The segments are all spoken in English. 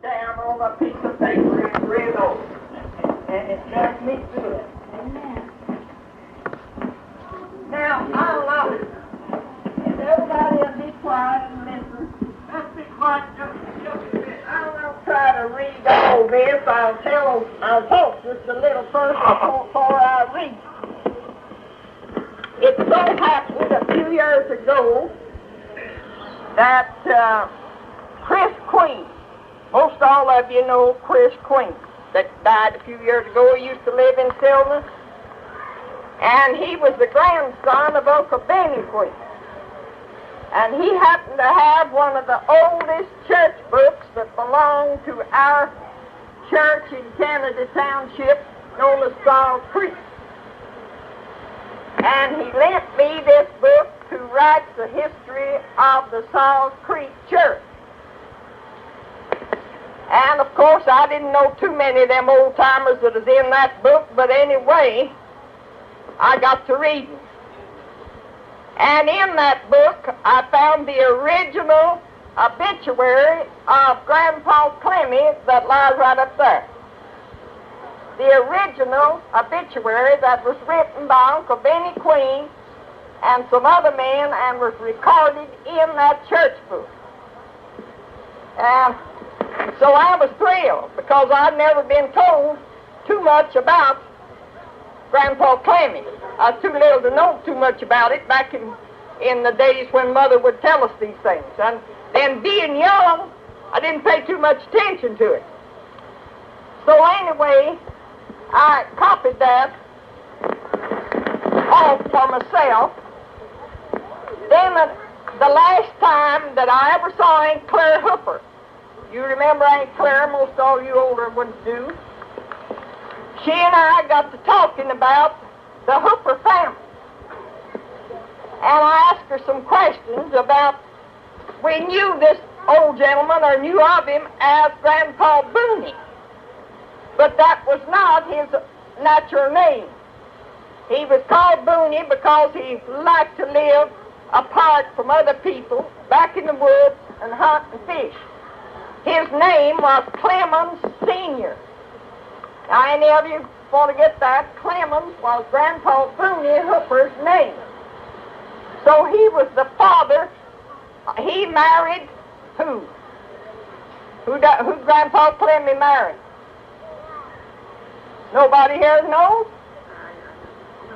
down on a piece of paper and read over. And it does me good. Amen. Now, I love it. If everybody will be quiet and listen, let's be quiet just a bit. I will try to read all this. I'll talk just a little first before I read. It so happened a few years ago that Chris Queen, most all of you know Chris Queen, that died a few years ago. He used to live in Sylvan, and he was the grandson of Uncle Benny Queen. And he happened to have one of the oldest church books that belonged to our church in Canada Township, known as Salt Creek. And he lent me this book to write the history of the Salt Creek Church. And, of course, I didn't know too many of them old-timers that was in that book, but anyway, I got to reading. And in that book, I found the original obituary of Grandpa Clemmy that lies right up there. The original obituary that was written by Uncle Benny Queen and some other men and was recorded in that church book. And so I was thrilled because I'd never been told too much about Grandpa Clemmy. I was too little to know too much about it back in the days when Mother would tell us these things. And then being young, I didn't pay too much attention to it. So anyway, I copied that off for myself. Then the last time that I ever saw Aunt Clare Hooper, you remember Aunt Clare, most all you older ones do. She and I got to talking about the Hooper family. And I asked her some questions about, we knew this old gentleman or knew of him as Grandpa Booney. But that was not his natural name. He was called Booney because he liked to live apart from other people, back in the woods and hunt and fish. His name was Clemmons Sr. Now, any of you want to get that? Clemmons was Grandpa Booney Hooper's name. So he was the father. He married who? Who Grandpa Clemmy married? Nobody here knows?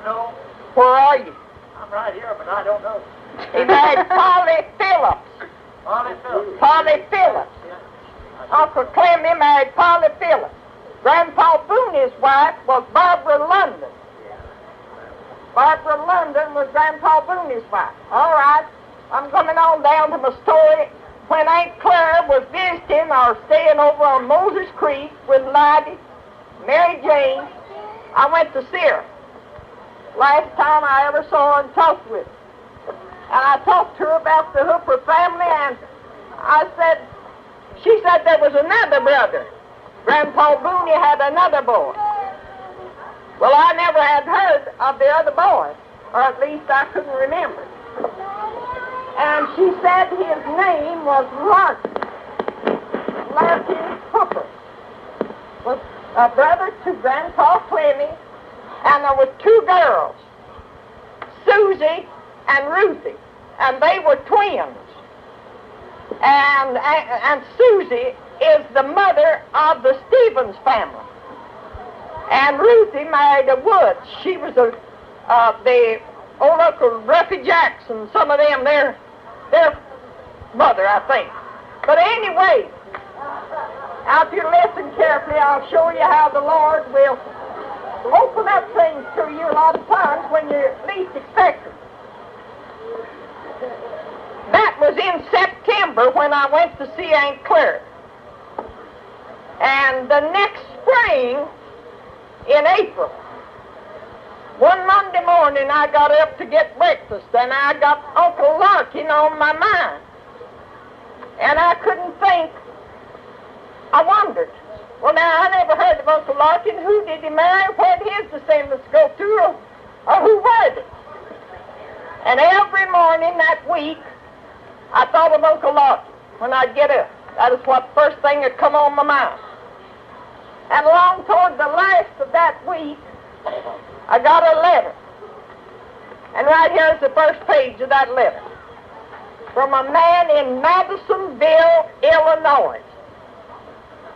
No. Where are you? I'm right here, but I don't know. He married Polly Phillips. Polly Phillips. Polly Phillips. Uncle Clemmy married Polly Phillips. Grandpa Booney's wife was Barbara London. Barbara London was Grandpa Booney's wife. All right, I'm coming on down to my story. When Aunt Clare was visiting or staying over on Moses Creek with Lottie, Mary Jane, I went to see her. Last time I ever saw her and talked with her. And I talked to her about the Hooper family, and she said there was another brother. Grandpa Booney had another boy. Well, I never had heard of the other boy, or at least I couldn't remember. And she said his name was Larkin. Larkin Hooper was a brother to Grandpa Clemmy, and there were two girls, Susie and Ruthie, and they were twins. And Susie is the mother of the Stevens family. And Ruthie married a Woods. She was the old Uncle Ruffy Jackson, some of them, their mother, I think. But anyway, now if you listen carefully, I'll show you how the Lord will open up things to you a lot of times when you least expect it. That was in September when I went to see Aunt Clare. And the next spring, in April, one Monday morning I got up to get breakfast, and I got Uncle Larkin on my mind. And I couldn't think. I wondered. Well, now, I never heard of Uncle Larkin. Who did he marry? Where did his descendants go to? Or who were they? And every morning that week, I thought of Uncle Larkin when I'd get up. That is what first thing that come on my mind. And along toward the last of that week, I got a letter. And right here is the first page of that letter. From a man in Madisonville, Illinois.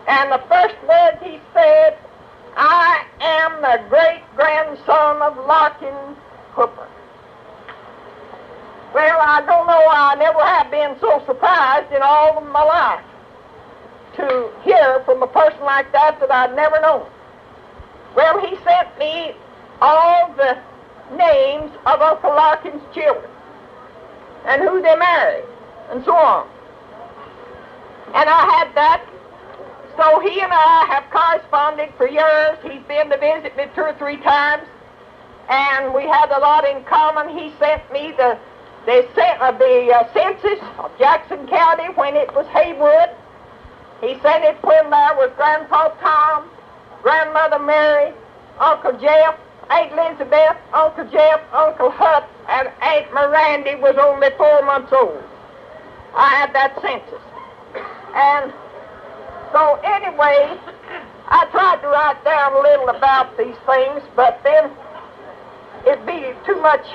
And the first word he said, I am the great-grandson of Larkin Hooper. Well, I don't know, I never have been so surprised in all of my life to hear from a person like that I'd never known. Well, he sent me all the names of Uncle Larkin's children and who they married and so on. And I had that. So he and I have corresponded for years. He's been to visit me 2 or 3 times, and we had a lot in common. He sent me the census of Jackson County when it was Haywood. He sent it when there was Grandpa Tom, Grandmother Mary, Uncle Jeff, Aunt Elizabeth, Uncle Jeff, Uncle Hut, and Aunt Mirandy was only 4 months old. I had that census. And so anyway, I tried to write down a little about these things, but then it'd be too much.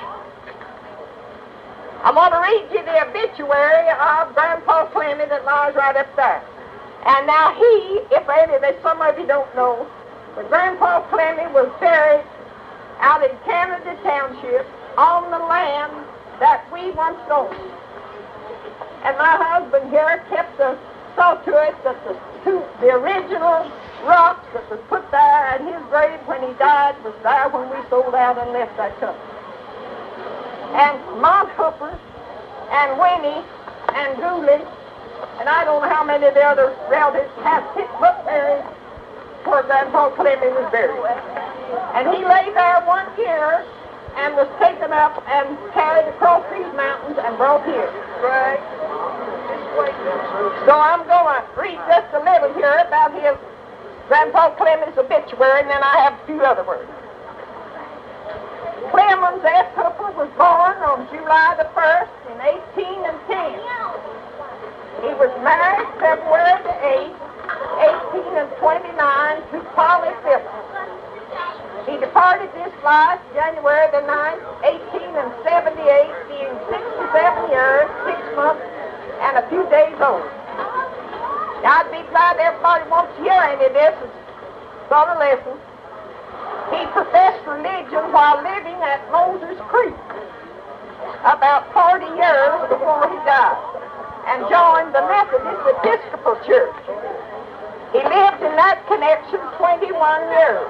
I'm going to read you the obituary of Grandpa Clemmy that lies right up there. And now he, if some of you don't know, but Grandpa Clemmy was buried out in Canada Township on the land that we once owned. And my husband here saw to it that the original rocks that was put there at his grave when he died was there when we sold out and left that country. And Mont Hooper and Winnie and Dooley, and I don't know how many of the other relatives have put buried where Grandpa Clemmy was buried. And he lay there 1 year and was taken up and carried across these mountains and brought here. Right. So I'm going to read just a little here about his Grandpa Clemmy's obituary, and then I have a few other words. Clemmons S. Hooper was born on July the 1st in 1810. He was married February the 8th, 1829 to Polly Phillips. He departed this life January the 9th, 1878, being 67 years, 6 months, and a few days old. Now, I'd be glad everybody wants to hear any of this. Sort of listen. He professed religion while living at Moses Creek about 40 years before he died and joined the Methodist Episcopal Church. He lived in that connection 21 years.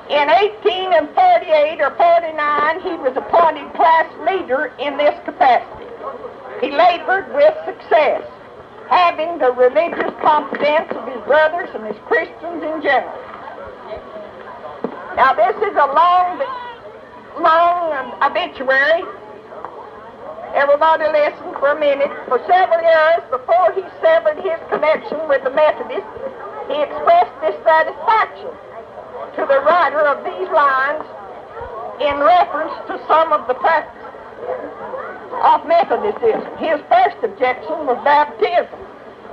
In 1848 or 49, he was appointed class leader in this capacity. He labored with success, having the religious confidence of his brothers and his Christians in general. Now, this is a long obituary. Everybody listen for a minute. For several years before he severed his connection with the Methodists, he expressed dissatisfaction to the writer of these lines in reference to some of the practices of Methodism. His first objection was baptism.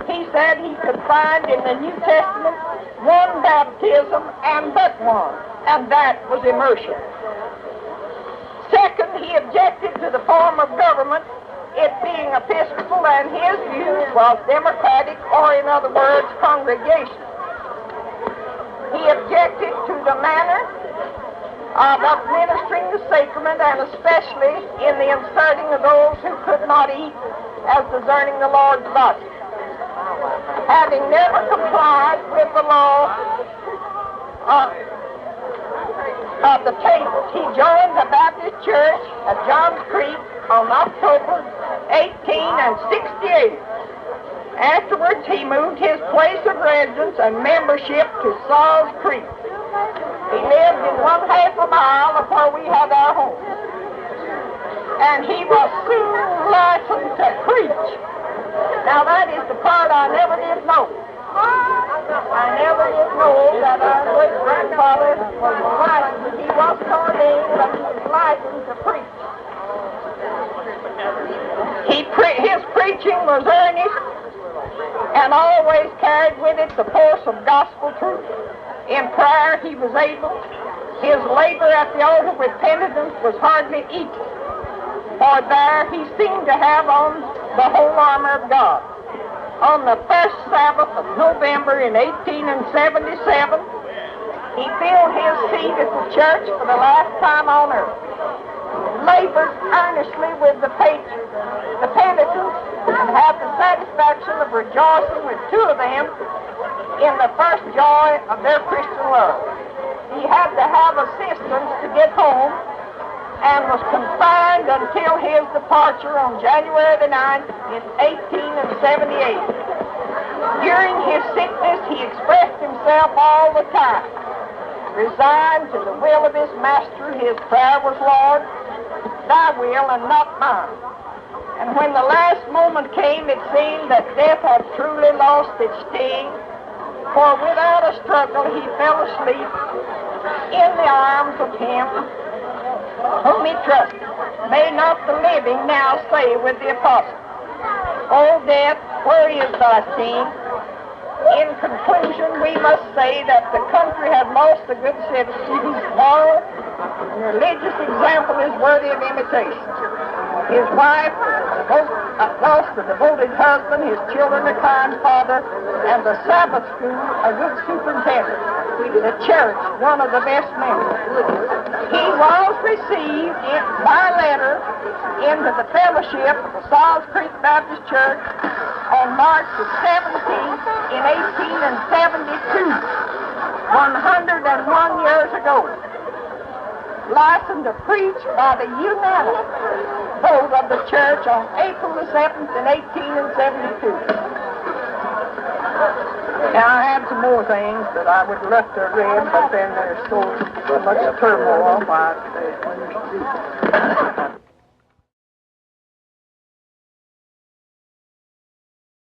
He said he could find in the New Testament one baptism and but one, and that was immersion. Second, he objected to the form of government, it being episcopal, and his view was democratic, or in other words, congregation. He objected to the manner of administering the sacrament, and especially in the inserting of those who could not eat as discerning the Lord's body. Having never complied with the law of the tables, he joined the Baptist Church at Johns Creek on October 1868. Afterwards, he moved his place of residence and membership to Saw's Creek. He lived in 1/2 mile of where we had our home. And he was soon licensed to preach. Now, that is the part I never did know. I never did know that our great-grandfather was licensed. He wasn't ordained, but he was licensed to preach. His preaching was earnest, and always carried with it the force of gospel truth. In prayer he was able. His labor at the altar with penitence was hardly equal, for there he seemed to have on the whole armor of God. On the first Sabbath of November in 1877, he filled his seat at the church for the last time on earth, labored earnestly with the penitents, and had the satisfaction of rejoicing with two of them in the first joy of their Christian love. He had to have assistance to get home and was confined until his departure on January the 9th in 1878. During his sickness, he expressed himself all the time. Resigned to the will of his master, his prayer was, Lord, thy will and not mine. And when the last moment came, it seemed that death had truly lost its sting, for without a struggle he fell asleep in the arms of him whom he trusted. May not the living now say with the apostle, O death, where is thy sting? In conclusion, we must say that the country has lost a good citizen whose moral and religious example is worthy of imitation. His wife lost a devoted husband, his children a kind father, and the Sabbath school a good superintendent. The church one of the best members. He was received by letter into the fellowship of the Salls Creek Baptist Church on March the 17th in 1872, 101 years ago. Licensed to preach by the unanimous vote of the church on April the 7th in 1872. Now, I have some more things that I would love to read, but then there's so much turmoil.